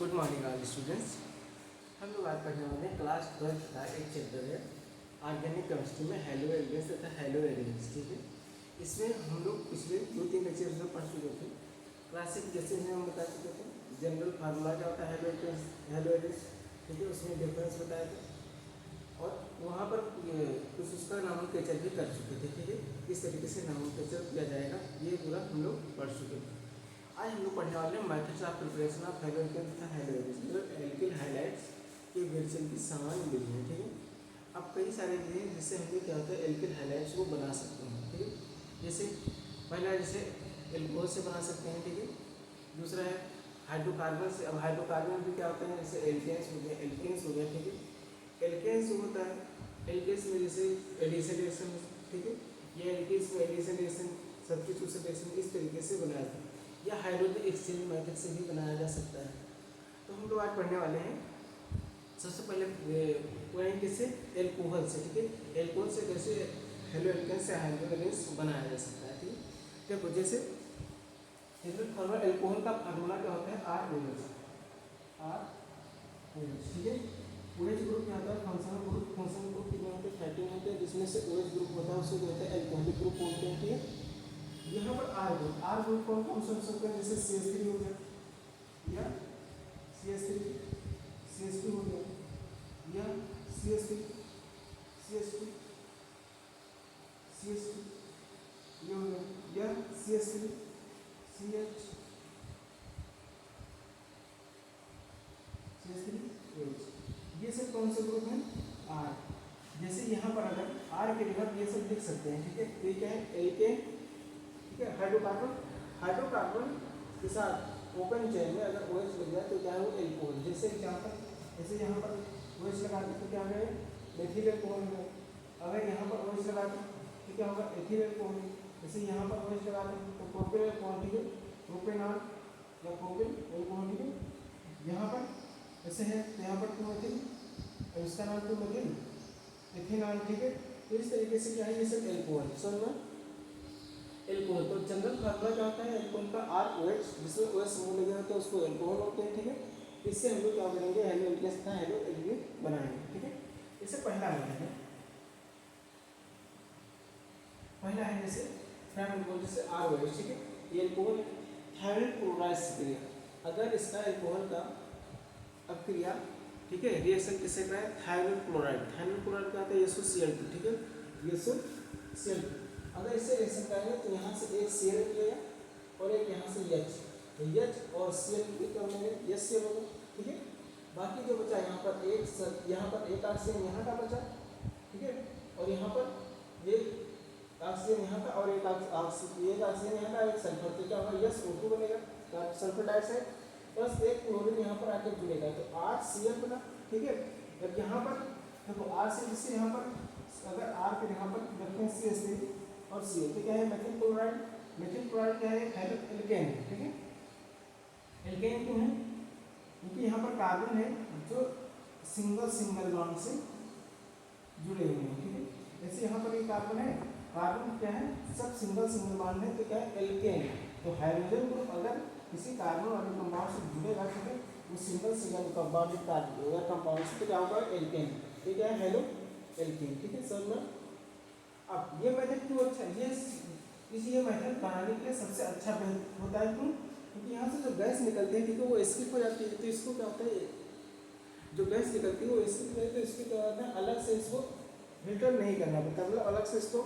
Good morning all students. हम लोग आज पढ़ने वाले हैं क्लास 12 का एक चैप्टर है ऑर्गेनिक केमिस्ट्री में हेलो एलिमेंट्स तथा हेलो एलिमेंट्स। ठीक है, इसमें हम लोग पिछले 2-3 लेक्चर्स में पढ़ चुके थे। क्लासिफिकेशन में हम बता चुके थे, जनरल फार्मूला क्या होता है हेलो एलिमेंट्स, ठीक है, उसमें डिफरेंस बताया था और वहाँ पर कुछ उसका नॉमेनक्लेचर भी कर चुके थे। ठीक है, किस तरीके से नॉमेनक्लेचर किया जाएगा ये पूरा हम लोग पढ़ चुके थे। आज हम लोग पढ़ने वाले हैं methods of preparation of halo alkane तथा हेलो एलिमेंट्स, मतलब एल्किल हाइलाइट्स के विरचन की सामान्य विधि है। ठीक है, अब कई सारे विधि हैं जिससे हम लोग क्या होता है एल्किल हाइलाइट्स को बना सकते हैं। ठीक है, जैसे पहला जैसे एल्कोहल से बना सकते हैं। ठीक है, दूसरा है हाइड्रोकार्बन से। अब हाइड्रोकार्बन भी क्या होते हैं, जैसे एल्केन्स हो गया, एल्केन्स हो गया। ठीक है, एल्केन्स जो होता है एल्केन्स में जैसे एडिशन रिएक्शन, ठीक है, ये एल्केन्स में एडिशन रिएक्शन, सब्स्टिट्यूशन रिएक्शन इस तरीके से बनाया था, या हाइड्रोजन एक्सचेंज मेथड से भी बनाया जा सकता है। तो हम लोग आज पढ़ने वाले हैं सबसे पहले पॉइंट से एल्कोहल से। ठीक है, एल्कोहल से कैसे हेलो एल्केन से हाइड्रो एलिमेंट्स बनाया जा सकता है। ठीक है, देखो जैसे एल्कोहल का फार्मूला क्या होता है ROH। ठीक है, OH ग्रुप क्या होता है फंक्शनल ग्रुप कितने होते हैं 13 होते हैं, जिसमें से OH ग्रुप होता है उसे कहते हैं एल्कोहलिक ग्रुप बोलते हैं। ठीक है, यहाँ पर आर ग्रुप कौन कौन सा हो सकता है, जैसे CH3 हो गया या CH2 हो गया या CH2 ये हो गया या CH3 ये सब कौन से ग्रुप हैं आर। जैसे यहाँ पर अगर आर के जगह ये सब लिख सकते हैं। ठीक है, ये क्या है एल्केन, ठीक है, हाइड्रोकार्बन के साथ ओपन चेन में अगर OH लग जाए तो क्या है वो एल्कोहल। जैसे यहाँ पर OH लगा दें तो क्या है मेथिल एल्कोहल है। अगर यहाँ पर OH लगा दें तो क्या होगा एथिल एल्कोहल। जैसे यहाँ पर OH लगा दें तो प्रोपेन एल्कोहल, ठीक है, प्रोपेनॉल या प्रोपेन एल्कोहल। ठीक है, यहाँ पर ऐसे है तो यहाँ पर 2 मेथिल और इसका नाम 2 मेथिल एथेनॉल। ठीक है, तो इस तरीके से क्या है ये सब एल्कोहल। समझ में एल्कोहल तो जनरल फार्मूला क्या होता है एल्कोहल का ROH, जिसमें OH समूह लगे होते हैं उसको एल्कोहल होते हैं। ठीक है, इससे हम लोग क्या करेंगे हेलो एल्केन्स तथा हेलो एल्केन बनाएंगे। ठीक है, इससे पहला है जैसे एल्कोहल जैसे ROH। ठीक है, ये एल्कोहल थायरोइड क्लोराइड से क्रिया, अगर इसका एल्कोहल का अक्रिया, ठीक है, रिएक्शन किससे कराए थायरोइड क्लोराइड क्या होता है SOCl2। ठीक है, SOCl2 अगर इससे रिएक्शन करेंगे तो यहाँ से एक Cl निकलेगा और एक यहाँ से H, तो H और Cl क्या बनेंगे HCl होगा। ठीक है, बाकी जो बचा यहाँ पर एक ऑक्सीजन यहाँ का बचा। ठीक है, और यहाँ पर एक ऑक्सीजन यहाँ का और एक ऑक्सीजन यहाँ का, एक सल्फर, तो क्या होगा SO2 बनेगा सल्फर डाइऑक्साइड, प्लस एक क्लोरीन यहाँ पर आकर जुड़ेगा तो RCl बना। ठीक है, अब यहाँ पर देखो R से जिससे यहाँ पर अगर R के यहाँ पर रखें CH3 और Cl तो क्या है मेथिल क्लोराइड क्या है हेलो एल्केन। ठीक है, एल्केन क्यों है क्योंकि यहाँ पर कार्बन है जो सिंगल बॉन्ड से जुड़े हुए हैं। ठीक है, जैसे यहाँ पर ये कार्बन है, कार्बन क्या है सब सिंगल बॉन्ड है तो क्या है एल्केन। तो हाइड्रोजन ग्रुप अगर किसी कार्बन वाले कंपाउंड से जुड़ेगा, ठीक है, वो सिंगल कंपाउंड कंपाउंड से तो क्या होगा एल्केन। ठीक है, हेलो एल्केन। ठीक है, समझ में। अब ये मेथड क्यों अच्छा है, ये मेथड बनाने के लिए सबसे अच्छा होता है। क्यों, क्योंकि यहाँ से जो गैस निकलती है, ठीक है, वो एस्केप हो जाती है। तो इसको क्या होता है जो गैस निकलती है वो एस्केप हो जाती है, तो इसको क्या होता है अलग से इसको फिल्टर नहीं करना पड़ता, मतलब अलग से इसको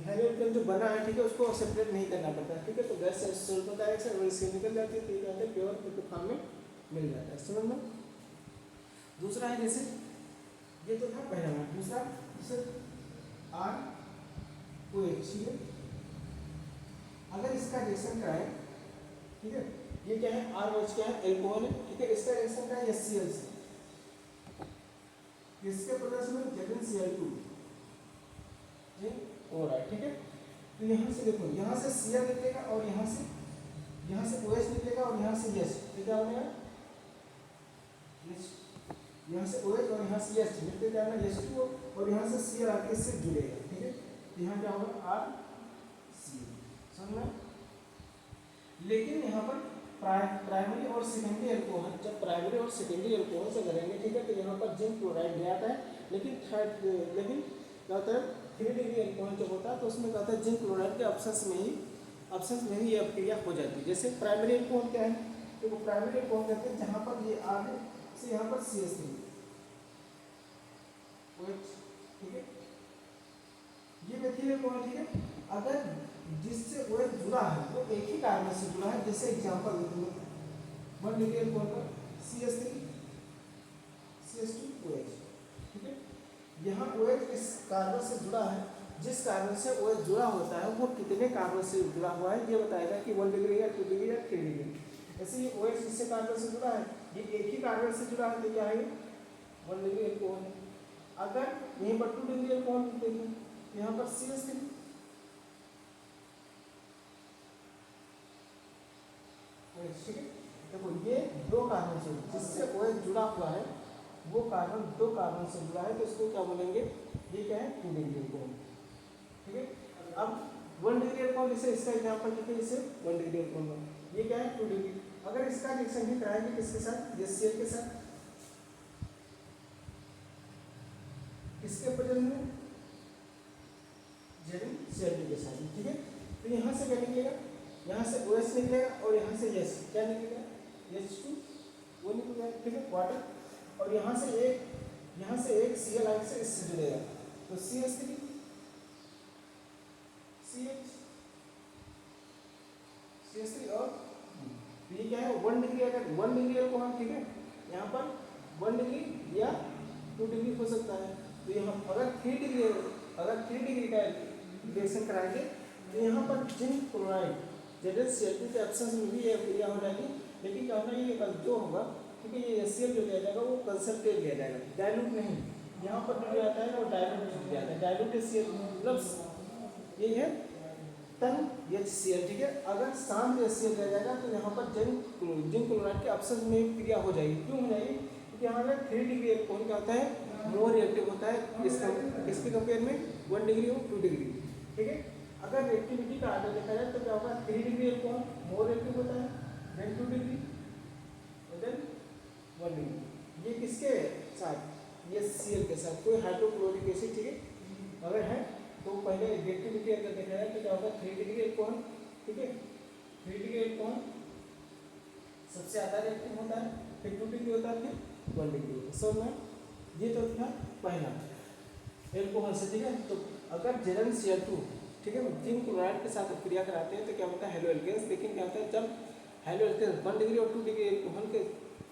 हेलो एल्केन जो बना है, ठीक है, उसको सेपरेट नहीं करना पड़ता। ठीक है, तो गैस से सल्फर डाइऑक्साइड और इसके निकल जाती है, तो ये क्या होता है प्योर लिक्विड फॉर्म में मिल जाता है। समझ में। दूसरा है जैसे ये तो था पहला वन, दूसरा जैसे ROH। ठीक है, अगर इसका रिएक्शन का है, ठीक है, ये क्या है ROH क्या है एल्कोहल है। ठीक है, इसका रिएक्शन का है HCl से, इसके प्रोडक्ट में ZnCl2 क्लोराइड। ठीक है, तो यहाँ से देखो यहाँ से Cl निकलेगा और यहाँ से OH निकलेगा और यहाँ से H, तो क्या बनेगा यहाँ से OH और यहाँ से H मिलकर क्या है H2 और यहाँ से Cl आके इससे जुड़ेगा। ठीक है, तो यहाँ क्या होगा RCl। समझ में। लेकिन यहाँ पर प्राइमरी और सेकेंडरी एल्कोहल, जब प्राइमरी और सेकेंडरी एल्कोहल से करेंगे, ठीक है, तो यहाँ पर जिंक क्लोराइड ले आता है, लेकिन क्या होता है 3 डिग्री एल्कोहल जब होता है तो उसमें क्या होता है जिंक क्लोराइड के अब्सेंस में ही ये अभिक्रिया हो जाती है। जैसे प्राइमरी एल्कोहल क्या है, तो वो प्राइमरी एल्कोहल कहते हैं जहाँ पर ये आगे से यहाँ पर CH3, ठीक है, ये मेथिल एल्कोहल, ठीक है, अगर जिससे OH जुड़ा है वो एक ही कार्बन से जुड़ा है, जैसे एग्जांपल देते हैं 1 डिग्री एल्कोहल का CH3 CH2 OH, ठीक है, यहाँ OH इस कार्बन से जुड़ा है, जिस कार्बन से OH जुड़ा होता है वो कितने कार्बन से जुड़ा हुआ है ये बताएगा कि 1 डिग्री या 2 डिग्री या 3 डिग्री। ऐसे ये OH जिससे कार्बन से जुड़ा है ये एक ही कार्बन से जुड़ा है तो क्या है 1 डिग्री एल्कोहल है। अगर यहीं पर 2 डिग्री एल्कोहल देखें यहाँ पर CH3, ठीक है, देखो ये 2 कार्बन से जिससे OH जुड़ा हुआ है वो कार्बन 2 कार्बन से जुड़ा है तो इसको क्या बोलेंगे, ये क्या है 2 डिग्री एल्कोहल, ठीक है। अब 1 डिग्री एल्कोहल, जैसे इसका एग्जांपल देखिए, इसे 1 डिग्री एल्कोहल, ये क्या है 2 डिग्री। अगर इसका रिएक्शन भी कराएंगे किसके साथ, HCl के साथ, किसके प्रेजेंस में ZnCl के साथ, ठीक है। तो यहाँ से क्या निकलेगा, यहाँ से OH निकलेगा और यहाँ से H क्या निकलेगा H2 वो निकलेगा, ठीक है, वाटर, और यहाँ से एक Cl आगे से इससे जुड़ेगा तो CH3 CH3 और ये क्या है 1 डिग्री, अगर 1 डिग्री एल्कोहल, ठीक है, यहाँ पर 1 डिग्री या 2 डिग्री हो सकता है, तो यहाँ अगर 3 डिग्री का रिएक्शन कराएंगे तो यहाँ पर जिंक क्लोराइड ZnCl2 के एब्सेंस में भी ये क्रिया हो जाएगी, लेकिन क्या होगा ये जो होगा, ठीक है, ये HCl जो लिया जाएगा वो कंसंट्रेट लिया जाएगा, डाइल्यूट नहीं। यहाँ पर जो आता है वो डाइल्यूट लिया जाता है, डाइल्यूट HCl मतलब ये है तन HCl, ठीक है। अगर शांत HCl लिया जाएगा तो यहाँ पर जिंक क्लोराइड के एब्सेंस में क्रिया हो जाएगी। क्यों हो जाएगी, क्योंकि यहाँ पर 3 डिग्री एल्कोहल क्या होता है मोर रिएक्टिव होता है इसके कंपेयर में 1 डिग्री और 2 डिग्री, ठीक है। अगर रिएक्टिविटी का आर्डर देखा जाए तो क्या होगा 3 डिग्री एल्कोहल मोर रिएक्टिव होता है, देन 2 डिग्री और देन 1 डिग्री। ये किसके साथ, ये Cl के साथ, कोई हाइड्रोक्लोरिक एसिड, ठीक है, अगर है तो पहले रिएक्टिविटी अगर देखा जाए तो क्या होगा 3 डिग्री एल्कोहल, ठीक है, 3 डिग्री एल्कोहल सबसे ज़्यादा रिएक्टिव होता है, फिर 2 डिग्री होता है, फिर 1 डिग्री होता है। सो मैं ये तो था पहला एल्कोहल से, ठीक है। तो अगर ZnCl2, ठीक है, जिंक क्लोराइड के साथ क्रिया कराते हैं तो क्या होता है हेलो एल्केन्स, लेकिन क्या होता है जब हेलो एल्केन्स 1 डिग्री और 2 डिग्री एल्कोहल के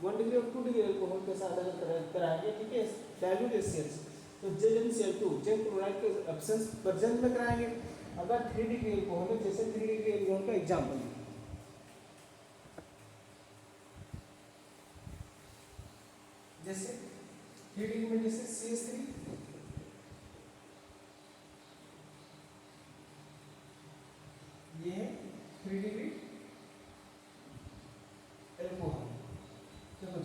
1 डिग्री और 2 डिग्री एल्कोहल के साथ अगर कराएंगे, ठीक है, डाइल्यूट HCl तो ZnCl2 जिंक क्लोराइड के एब्सेंस प्रेजेंस में कराएंगे। अगर 3 डिग्री एल्कोहल है, जैसे 3 डिग्री एल्कोहल का एग्जाम्पल, जैसे 3 डिग्री में जैसे CH3, ये है 3 डिग्री एल्कोहल, देखो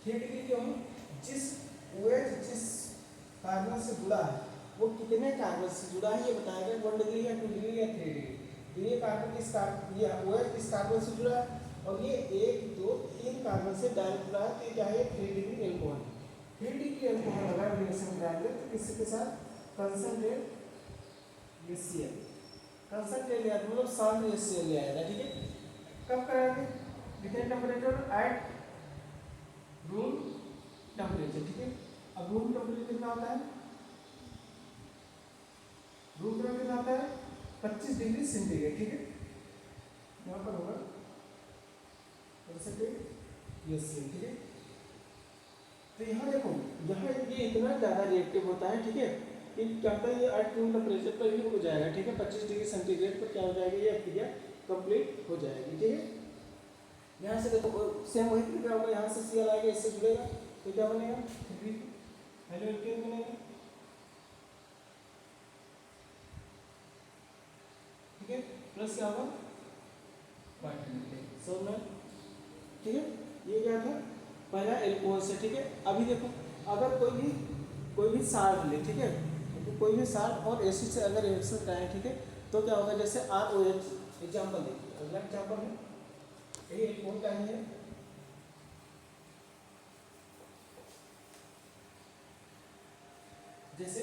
3 डिग्री क्यों है, जिस OH जिस कार्बन से जुड़ा है वो कितने कार्बन से जुड़ा है ये बताएगा, 1 डिग्री या 2 डिग्री या 3 डिग्री। तो ये कार्बन ये OH इस कार्बन से जुड़ा है और ये 1 2 3 कार्बन से डायरेक्ट जुड़ा है, तो क्या है 3 डिग्री एल्कोहल। 3 डिग्री एल्कोहल अगर रिएक्शन कराएंगे तो किसके साथ कंसंट्रेट HCl, कंसंट्रेट लिया मतलब शांत HCl ले आएगा, ठीक है। कब कराएंगे, कितने टेम्परेचर, एट रूम टेम्परेचर, ठीक है। अब रूम टेम्परेचर कितना होता है, रूम टेम्परेचर कितना होता है 25 डिग्री सेंटीग्रेड, ठीक है। यहाँ पर होगा HCl, ठीक है। तो यहाँ देखो यहाँ ये इतना ज़्यादा रिएक्टिव होता है, ठीक है, कि क्या होता है ये एट रूम टेम्परेचर पर ही हो जाएगा, ठीक है, 25 डिग्री सेंटीग्रेड पर क्या हो जाएगी ये क्रिया कंप्लीट हो जाएगी, ठीक है। यहाँ से देखो सेम वही प्रक्रिया होगा, यहाँ से Cl आएगा, इससे जुड़ेगा तो क्या बनेगा हेलो एल्केन बनेगा, ठीक है, प्लस क्या होगा समझ में, ठीक है। ये क्या था पहला एल्कोहल से, ठीक है। अभी देखो अगर कोई भी साल्ट ले, ठीक है, तो कोई भी साल्ट और एसिड से अगर रिएक्शन कराएं, ठीक है, तो क्या होगा, जैसे ROH एग्जाम्पल देखिए, अगला एग्जाम्पल है ये एल्कोहल का ही है। जैसे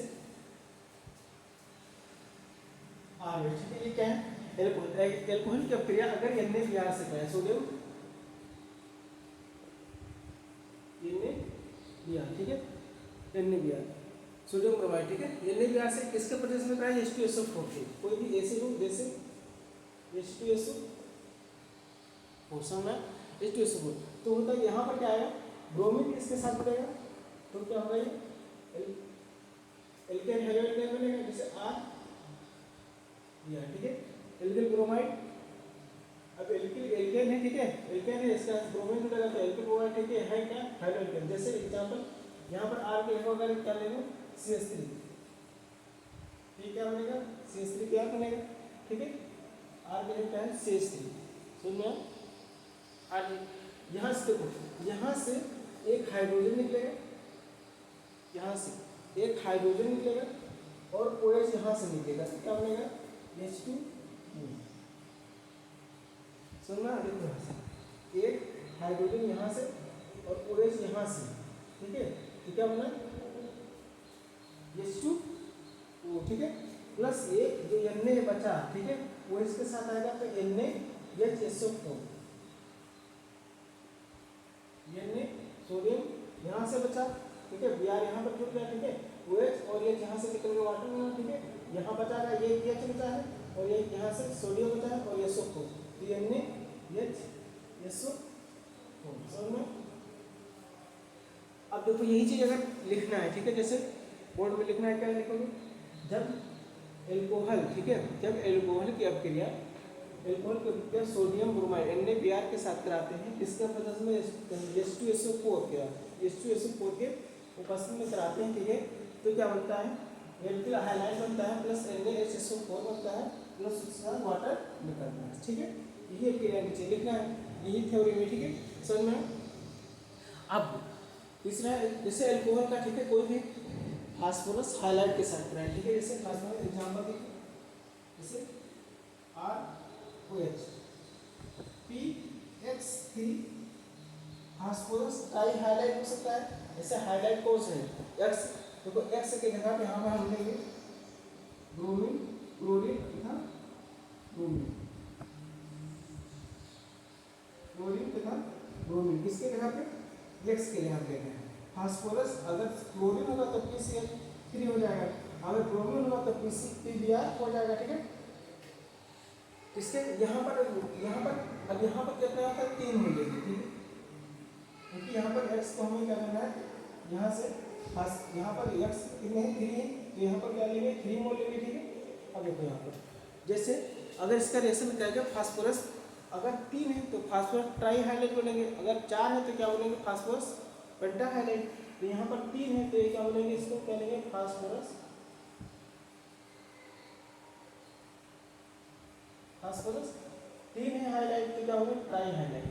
आरओएच, ठीक है, ये क्या है? एल्कोहल। एल्कोहल की अपक्रिया अगर NaBr से करें, सोडियम NaBr, ठीक है, NaBr सोडियम ब्रोमाइड, ठीक है, NaBr से किसके प्रेजेंस में कराए? H2SO4 के, कोई भी एसिड हो, जैसे H2SO4, समझना, H2SO4 तो होता है यहाँ पर क्या आएगा? ब्रोमीन इसके साथ जुड़ेगा तो क्या होगा? ये एल्केन हैलाइड में बनेगा, जैसे R, ठीक है, एल्किल ब्रोमाइड। अब एल्केन है, ठीक है, एल्केन है, इसका ब्रोमीन जुड़ेगा तो एल्किल ब्रोमाइड, ठीक है क्या? हाइड्रोजन। जैसे एग्जांपल यहाँ पर R के जगह अगर क्या लेंगे? CH3, ये क्या बनेगा? CH3 क्या बनेगा, ठीक है, R के जगह क्या है? CH3। सुन में यहाँ से देखो, यहाँ से एक हाइड्रोजन निकलेगा, यहाँ से एक हाइड्रोजन निकलेगा और OH यहाँ से निकलेगा तो क्या बनेगा? H2। सुनना, देखो यहाँ से एक हाइड्रोजन यहाँ से और OH यहाँ से, ठीक है, तो क्या बना? H2O, ठीक है, प्लस ये जो Na बचा, ठीक है, वो इसके साथ आएगा तो NaHSO4, Na सोडियम यहाँ से बचा, ठीक है, Br यहाँ पर जुड़ गया, ठीक है, OH और ये यहाँ से निकल गया वाटर में, ठीक है, यहाँ बचा है ये H बचा है और ये यहाँ से सोडियम बचा है और ये SO4, NaHSO4, समझ में? अब देखो यही चीज अगर लिखना है, ठीक है, जैसे बोर्ड में लिखना है, क्या लिखोगे? जब एल्कोहल, ठीक है, जब एल्कोहल की अपक्रिया सोडियम ब्रोमाइड NaBr के साथ कराते हैं, इसके प्रेजेंस में H2SO4 के उपस्थिति में कराते हैं, ठीक है, तो क्या बनता है? एल्किल हाइलाइड बनता है प्लस NaHSO4 बनता है प्लस उसका वाटर निकलता है, ठीक है, यही अपक्रिया नीचे लिखना है, यही थ्योरी में, ठीक है, समझ में? अब तीसरा, जैसे एल्कोहल का, ठीक है, कोई भी फास्फोरस हाइलाइट के साथ कराएं, ठीक है, जैसे फास्फोरस एग्जांपल देखिए, जैसे ROH PX3 phosphorus try highlight हो सकता है, जैसे हाइलाइट कौन सा है? X, देखो X के जगह पे यहाँ पर हम लेंगे ब्रोमीन, क्लोरीन तथा ब्रोमीन, क्लोरीन तथा ब्रोमीन, किसके जगह पे? X के जगह पे लेंगे। फास्फोरस अगर क्लोरीन होगा तो PCl3 हो जाएगा, अगर ब्रोमीन होगा तो PBr हो जाएगा, ठीक है, इसके यहाँ पर अब यहाँ पर कितना होता है? 3 हो जाएगी, ठीक है, क्योंकि यहाँ पर X को हमें क्या करना है? यहाँ से यहाँ पर X कितने हैं? 3 है, तो यहाँ पर क्या लेंगे? 3 मोल लेंगे, ठीक है। अब देखो यहाँ पर जैसे अगर इसका रिएक्शन में क्या है? फास्फोरस अगर 3 है तो फास्फोरस ट्राई हाइलाइट बोलेंगे, अगर 4 है तो क्या बोलेंगे? फास्फोरस पेंटा हाइलाइट। तो यहाँ पर 3 है तो ये क्या बोलेंगे? इसको क्या लेंगे? फास्फोरस 3 है हाइलाइट तो क्या होगा? Try highlight,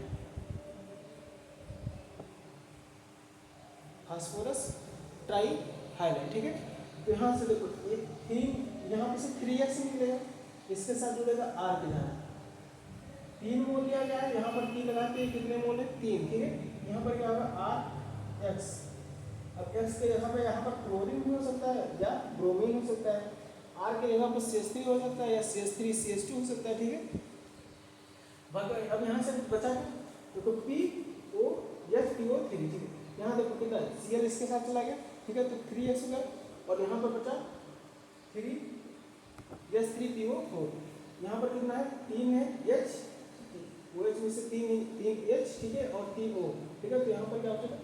phosphorus try highlight, ठीक है। तो यहाँ से देखो ये 3, यहाँ पे से 3x निकलेगा, इसके साथ जुड़ेगा R के साथ 3 मोल लिया गया है, यहाँ पर 3 लगाते हैं, कितने मोल है? 3, ठीक है। यहाँ पर क्या होगा? RX। अब x के जगह पे यहाँ पर क्लोरीन भी हो सकता है या ब्रोमीन हो सकता है, R के जगह पर CH3 हो सकता है या CH3 CH2 हो सकता है, ठीक है। बाकी अब यहाँ से बचा देखो POH2O3, ठीक है। यहाँ देखो कितना है? Cl इसके साथ चला गया, ठीक है, तो 3x हो गया और यहाँ पर बचा 3H3PO4। यहाँ पर कितना है? 3 है H, OH में से 3 H, ठीक है, और 3 O, ठीक है। तो यहाँ पर क्या बचेगा?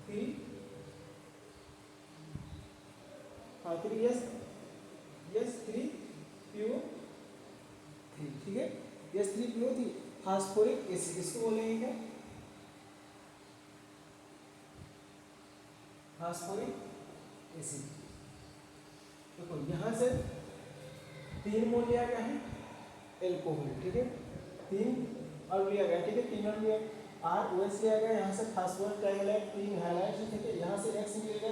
3H3PO3, ठीक है, H3PO3 फास्फोरिक एसिड, इसको बोलेंगे क्या? Phosphoric acid. देखो यहाँ से 3 मोल लिया गया है एल्कोहल, ठीक है, 3 और लिया गया, ठीक है, 3 और लिया ROH लिया गया, यहाँ से फास्फोरस ट्राइहाइलाइट 3 हाइलाइट, ठीक है, यहाँ से X मिलेगा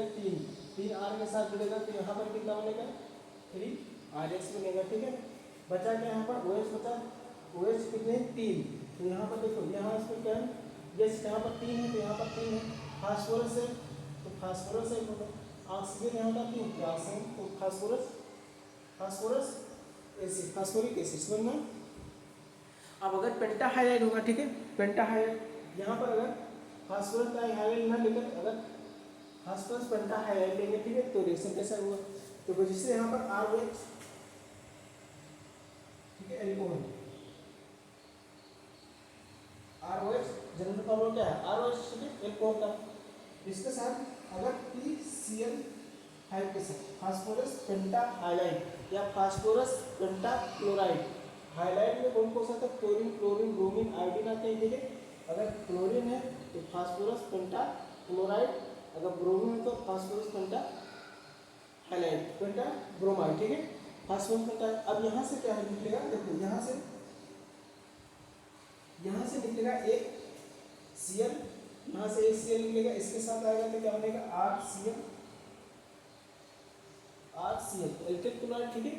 3 R के साथ जुड़ेगा तो यहाँ पर कितना बनेगा? 3RX बनेगा, ठीक है। बचा क्या यहाँ पर? OH बचा, OH कितने? 3, तो यहाँ पर देखो, यहाँ इसमें क्या है, यस यहाँ पर 3 है तो यहाँ पर 3 है। फास्फोरस है तो फास्फोरस है, ऑक्सीजन यहाँ का 3 तो ऑक्सीजन, तो फास्फोरस एसिड, फास्फोरिक एसिड, समझ में। अब अगर पेंटाहाइड्राइड होगा, ठीक है, पेंटाहाइड्राइड, यहाँ पर अगर फास्फोरस का हाइड्राइड ना लेकर अगर फास्फोरस पेंटाहाइड्राइड लेंगे, ठीक है, तो रिएक्शन कैसा हुआ, तो जिससे यहाँ पर RH, ठीक है, एल्कोहल, ROH जनरल फॉर्मूला क्या है, ROH, ठीक है, एल्कोहल का। इसके साथ अगर PCl5 के साथ फास्फोरस पेंटाहाइड्राइड या फास्फोरस पेंटाक्लोराइड, हाइलाइट में कौन कौन सा था, क्लोरीन, क्लोरीन, ब्रोमीन, आयोडीन आते हैं, ठीक है। अगर क्लोरीन है तो फास्फोरस पेंटाक्लोराइड, अगर ब्रोमीन है तो फास्फोरस पेंटाहाइलाइड, पेंटाब्रोमाइड, ठीक है, फास्फोरस पेंटा। अब यहाँ से क्या निकलेगा, देखो यहाँ से निकलेगा एक Cl, यहाँ से एक Cl निकलेगा, इसके साथ आएगा तो क्या बनेगा, RCl, एल्केन क्लोराइड, ठीक है।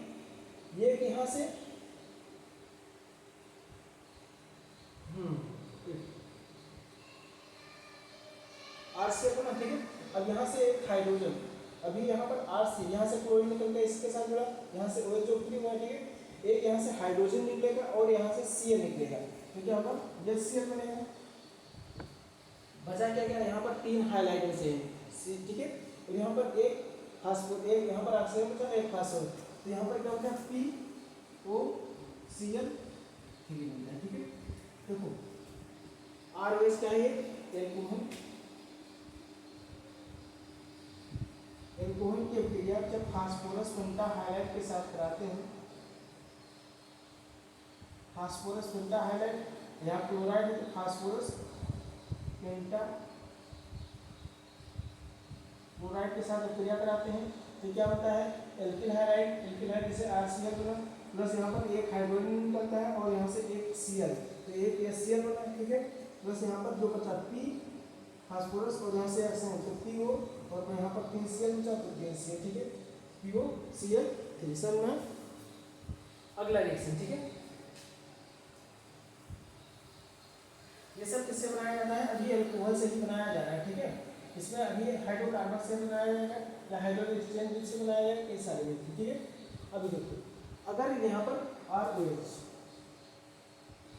ये यहाँ से RCl बना, ठीक है। अब यहाँ से एक हाइड्रोजन, अभी यहाँ पर RC, यहाँ से क्लोरीन निकलता है, इसके साथ जुड़ा, यहाँ से OH जो फ्री हुआ, ठीक है। एक यहाँ से हाइड्रोजन निकलेगा और यहाँ से Cl निकलेगा, तो क्या होगा, ये Cl बनेगा। बचा क्या, यहाँ पर 3 हाइलाइट में से, ठीक है, और यहाँ पर एक फास्फोर, एक यहाँ पर ऑक्सीजन बचा, एक फास्फोर, तो यहाँ पर क्या होता है, POCl, ठीक है। देखो ROH क्या है, एल्कोहल, एल्कोहल की अभिक्रिया जब फास्फोरस पेंटाहाइलाइड के साथ कराते हैं, फास्फोरस पेंटाहाइलाइड या क्लोराइड है तो फास्फोरस पेंटाक्लोराइड के साथ अभिक्रिया कराते हैं, तो क्या होता है, एल्किल हाइड्राइड जैसे RCl बना, प्लस यहाँ पर एक हाइड्रोजन निकलता है और यहाँ से एक Cl, तो एक HCl बना, ठीक है, प्लस यहाँ पर जो बचा P फास्फोरस और यहाँ से ऑक्सीजन, तो PO, और यहाँ पर 3 Cl बचा तो 3 Cl, ठीक है, POCl, रिएक्शन में अगला रिएक्शन, ठीक है। ये सब किससे बनाया जाता है, अभी एल्कोहल से ही बनाया जा रहा है, ठीक है। इसमें अभी हाइड्रोकार्बन से बनाया जाएगा या हाइड्रोजन एक्सचेंज से बनाया जाएगा, कई सारे रिएक्शन, ठीक है। अभी देखो, अगर यहाँ पर ROH,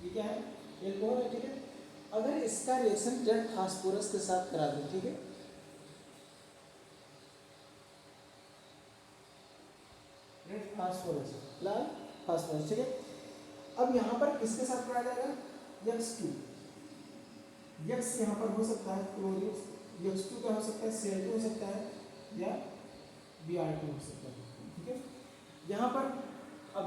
ये क्या है, एल्कोहल है, ठीक है, अगर इसका रिएक्शन रेड फास्फोरस के साथ करा दें, ठीक है, रेड फास्फोरस, लाल फास्फोरस, ठीक है। अब यहाँ पर किसके साथ कराया जाएगा, X2, X यहाँ पर हो सकता है क्लोरीन, X2 का हो सकता है, Cl2 हो सकता है या Br2 हो सकता है, ठीक है। यहाँ पर अब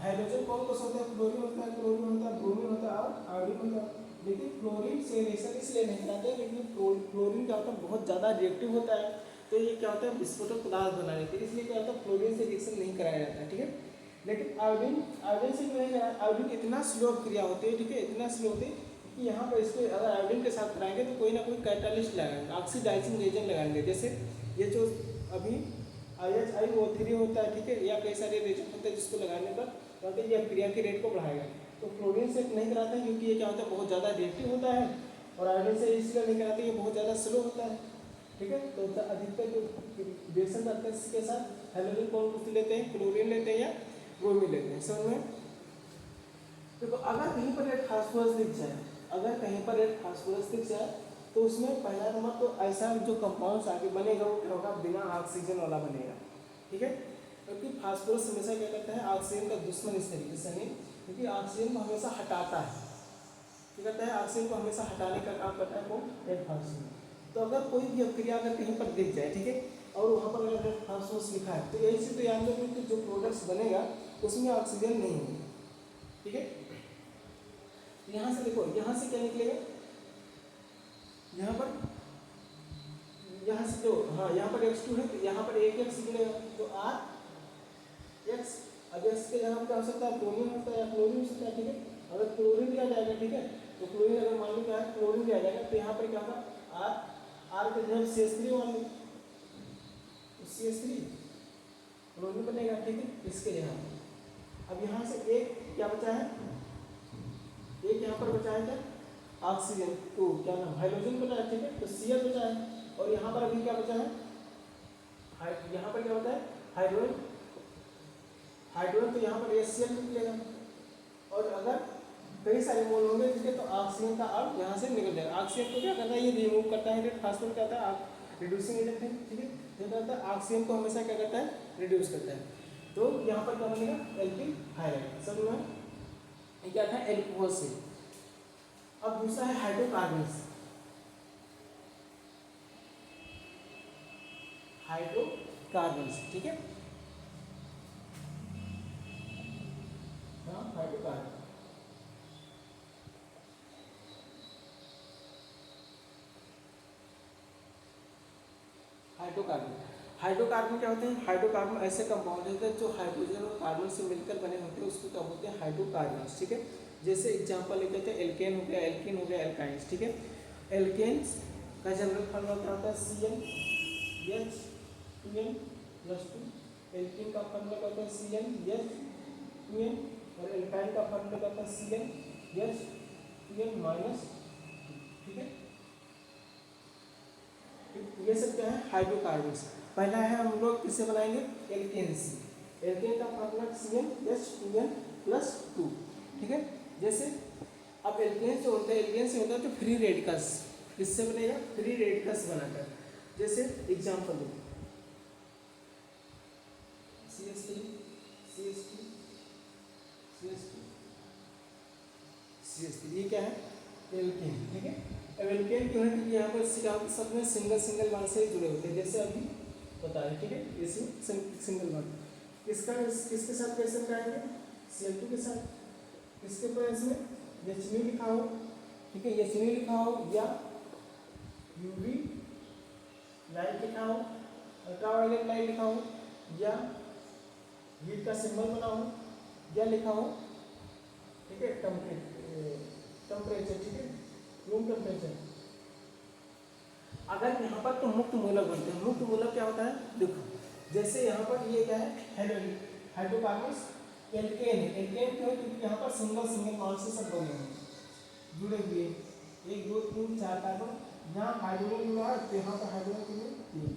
हाइड्रोजन कौन कौन सा होता है, क्लोरीन होता है, ब्रोमीन होता है और आयोडीन होता है। लेकिन क्लोरीन से रिएक्शन इसलिए नहीं कराते हैं, लेकिन क्लोरीन क्या होता है, बहुत ज़्यादा रिएक्टिव होता है, तो ये क्या होता है, विस्फोटक पदार्थ बनाने के लिए, इसलिए क्या होता है, क्लोरीन से रिएक्शन नहीं कराया जाता है, ठीक है। लेकिन आयोडीन से क्यों नहीं कराया, आयोडीन इतना स्लो क्रिया होती है, ठीक है, इतना स्लो होती है कि यहाँ पर इसको अगर आयोडीन के साथ कराएंगे तो कोई ना कोई कैटालिस्ट लगाएंगे, ऑक्सीडाइजिंग एजेंट लगाएंगे, जैसे ये जो अभी IHIO3 होता है, ठीक है, या कई सारे रिएजेंट होते हैं जिसको लगाने पर कहते हैं ये क्रिया के रेट को बढ़ाएगा। तो क्लोरीन से नहीं कराते हैं क्योंकि ये क्या होता है, बहुत ज़्यादा रिएक्टिव होता है, और आयोडीन से इसलिए नहीं कराते, ये बहुत ज़्यादा स्लो होता है, ठीक है। तो अधिकतर जो रिएक्शन करते हैं इसके साथ हाइड्रोजन कौन लेते हैं, क्लोरीन लेते हैं या ब्रोमीन लेते हैं, समझ में। देखो अगर कहीं पर रेड फास्फोरस दिख जाए, अगर कहीं पर रेड फास्फोरस दिख जाए तो उसमें पहला नंबर तो ऐसा जो कंपाउंड्स आगे बनेगा वो क्या होगा, बिना ऑक्सीजन वाला बनेगा, ठीक है। क्योंकि फास्फोरस हमेशा क्या करता है, ऑक्सीजन का दुश्मन इस तरीके से नहीं, क्योंकि ऑक्सीजन को हमेशा हटाता है, क्या करता है, ऑक्सीजन को हमेशा हटाने का काम करता है कौन, रेड फास्फोरस। तो अगर कोई भी अभिक्रिया अगर कहीं पर दिख जाए, ठीक है, और वहाँ पर अगर रेड फास्फोरस लिखा है, तो यही से तो याद रखो कि जो प्रोडक्ट्स बनेगा उसमें ऑक्सीजन नहीं होगा, ठीक है। यहाँ से देखो, यहाँ से क्या निकलेगा, यहाँ से जो, हाँ यहाँ पर X2 है तो यहाँ पर एक X निकलेगा, तो RX, अब X के यहाँ क्या हो सकता है, ब्रोमीन होता है या क्लोरीन हो सकता है, ठीक है। अगर क्लोरीन लिया जाएगा, ठीक है, तो क्लोरीन अगर मान लो क्या है, क्लोरीन लिया जाएगा तो यहाँ पर क्या होगा, R के जगह CH3 मान लो, CH3 क्लोरीन बनेगा, ठीक है, इसके यहाँ। अब यहाँ से एक क्या बचा है, एक यहाँ पर बचा है क्या, ऑक्सीजन, तो क्या नाम, हाइड्रोजन बचा है, ठीक है, तो Cl बचा है। और यहाँ पर अभी क्या बचा है, यहाँ पर क्या होता है, हाइड्रोजन, हाइड्रोजन तो यहाँ पर HCl निकलेगा। और अगर कई सारे मोल होंगे, ठीक है, तो ऑक्सीजन का अब यहाँ से निकल जाएगा। ऑक्सीजन को क्या करता है, ये रिमूव करता है, फास्फोरस क्या होता है, रिड्यूसिंग एजेंट है, ठीक है, जो करता है ऑक्सीजन को हमेशा क्या करता है, रिड्यूस करता है। तो यहाँ पर क्या बनेगा, एल्किल हाइड्राइड, सब में ये क्या था, एल्कोहल से। अब दूसरा है हाइड्रोकार्बन्स, हाइड्रोकार्बन्स, ठीक है, हाइड्रोकार्बन, हाइड्रोकार्बन, हाइड्रोकार्बन क्या होते हैं, हाइड्रोकार्बन ऐसे कंपाउंड होते हैं जो हाइड्रोजन और कार्बन से मिलकर बने होते हैं, उसको क्या बोलते हैं, हाइड्रोकार्बन्स, ठीक है। जैसे एग्जांपल लेते हैं, एल्केन हो गया, एल्किन हो गया, एल्काइंस, ठीक है। एल्केन्स का जनरल फॉर्मूला क्या होता है, CnH2n+2। एल्किन का फॉर्मूला क्या होता है, CnH2n। और एल्काइन का फॉर्मूला क्या होता है, CnH2n-, ठीक है। ये सब क्या है, हाइड्रोकार्बन्स। पहला है हम लोग किससे बनाएंगे, एल्केन से। एल्केन का फॉर्मूला CnH2n+2, ठीक है। जैसे अब एल्केन जो होता है, एल्केन से होता है तो फ्री रेडिकल्स, किससे बनेगा, फ्री रेडिकल्स बनाकर। जैसे एग्जांपल दो, CH3 CH2 CH2 CH3, ये क्या है, एल्केन, ठीक है। अब एल्केन क्यों है, क्योंकि यहाँ पर सब में सिंगल सिंगल बॉन्ड से जुड़े होते हैं, जैसे अभी बता रहे, ठीक है, इसी सिंगल बॉन्ड। इसका किसके साथ रिएक्शन कराएंगे, Cl2 के साथ। इसके प्रेजेंस में H लिखा हो, ठीक है, H लिखा हो, या UV लाइट लिखा हो, अल्ट्रावायलेट लाइट लिखा हो, या हीट का सिंबल बना हो, या लिखा हो, ठीक है, टेम्परेचर, ठीक है, रूम टेम्परेचर। अगर यहाँ पर तो मुक्त मूलक बनते हैं। मुक्त मूलक क्या होता है, देखो, जैसे यहाँ पर ये क्या है, हाइड्रोकार्बन्स, एल्केन है। एल्केन क्यों है, क्योंकि यहाँ पर सिंगल सिंगल बॉन्ड से सब बने हैं, जुड़े हुए, 1 2 3 4 कार्बन। यहाँ हाइड्रोजन जुड़ा है, तो यहाँ पर हाइड्रोजन के लिए 3,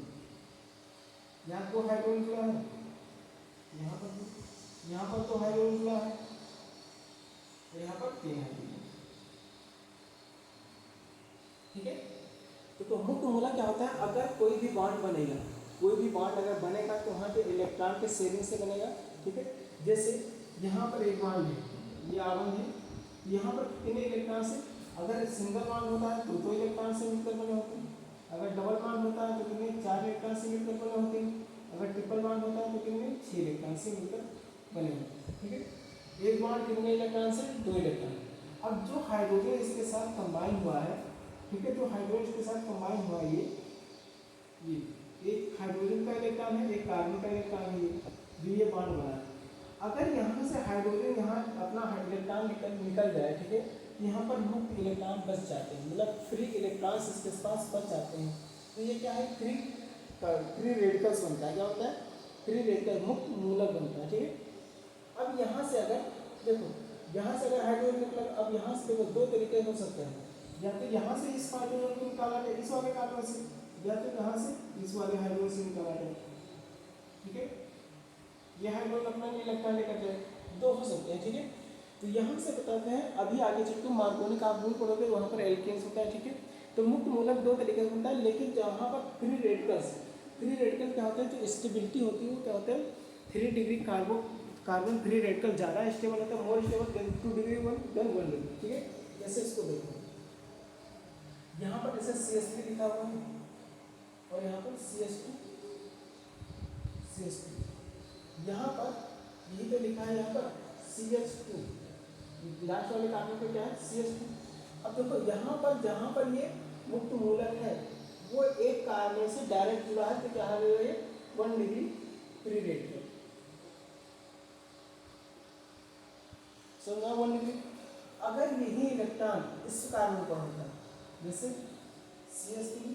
यहाँ 2 हाइड्रोजन जुड़ा है, यहाँ पर तो हाइड्रोजन जुड़ा है, तो यहाँ पर 3 हाइड्रोजन, ठीक है। तो मुक्त मूलक क्या होता है, अगर कोई भी बॉन्ड बनेगा, कोई भी बॉन्ड अगर बनेगा तो वहाँ पे इलेक्ट्रॉन के शेयरिंग से बनेगा, ठीक है। जैसे यहाँ पर एक बॉन्ड है, ये R1 है, यहाँ पर कितने इलेक्ट्रॉन से, अगर सिंगल बॉन्ड होता है तो 2 इलेक्ट्रॉन से मिलकर बने होते हैं, अगर डबल बॉन्ड होता है तो कितने, 4 इलेक्ट्रॉन से मिलकर बने होते हैं, अगर ट्रिपल बॉन्ड होता है तो कितने, 6 इलेक्ट्रॉन से मिलकर बने होते हैं, ठीक है। एक बॉन्ड कितने इलेक्ट्रॉन से, 2 इलेक्ट्रॉन। अब जो हाइड्रोजन इसके साथ कंबाइन हुआ है, ठीक है, जो हाइड्रोजन के साथ कंबाइन हुआ है, ये एक हाइड्रोजन का इलेक्ट्रॉन है, एक कार्बन का इलेक्ट्रॉन है, ये बॉन्ड बना है। अगर यहाँ से हाइड्रोजन यहाँ अपना इलेक्ट्रॉन निकल जाए, ठीक है, यहाँ पर मुक्त इलेक्ट्रॉन बच जाते हैं, मतलब फ्री इलेक्ट्रॉन्स इसके पास बच जाते हैं, तो ये क्या है, फ्री रेडिकल्स बनता है। क्या होता है, फ्री रेडिकल, मुक्त मूलक बनता है, ठीक है। अब यहाँ से अगर देखो, यहाँ से अगर हाइड्रोजन निकला, अब यहाँ से देखो 2 तरीके हो सकते हैं, या तो यहाँ से इस हाइड्रोजन को निकाला जाए इस वाले कार्बन से, या तो यहाँ से इस वाले हाइड्रोजन से निकाला जाए, ठीक है। ये हाइड्रोजन अपना इलेक्ट्रॉन लेकर जाए, 2 हो सकते हैं, ठीक है। तो यहाँ से बताते हैं, अभी आगे चल के मार्कोनी का आप रूल पढ़ोगे, वहाँ पर एल्केन्स होता है, ठीक है। तो मुक्त मूलक 2 तरीके से बनता है, लेकिन जहाँ पर फ्री रेडिकल क्या होता है, जो स्टेबिलिटी होती है वो क्या होता है, 3 डिग्री कार्बन फ्री रेडिकल ज़्यादा स्टेबल होता है, more stable than 2 degree 1 than 1 degree, ठीक है। जैसे इसको देखो, यहाँ पर जैसे CH3 लिखा हुआ है, और यहाँ पर CH2, यहाँ पर यही तो लिखा है, यहाँ पर CH2, लास्ट वाले कार्बन पे क्या है, CH2। अब देखो यहाँ पर जहाँ पर ये मुक्त मूलक है, वो एक कार्बन से डायरेक्ट जुड़ा है, तो क्या है, 1 डिग्री फ्री रेडिकल, समझा, 1 डिग्री। अगर यही इलेक्ट्रॉन इस कार्बन पर होता है, जैसे CH3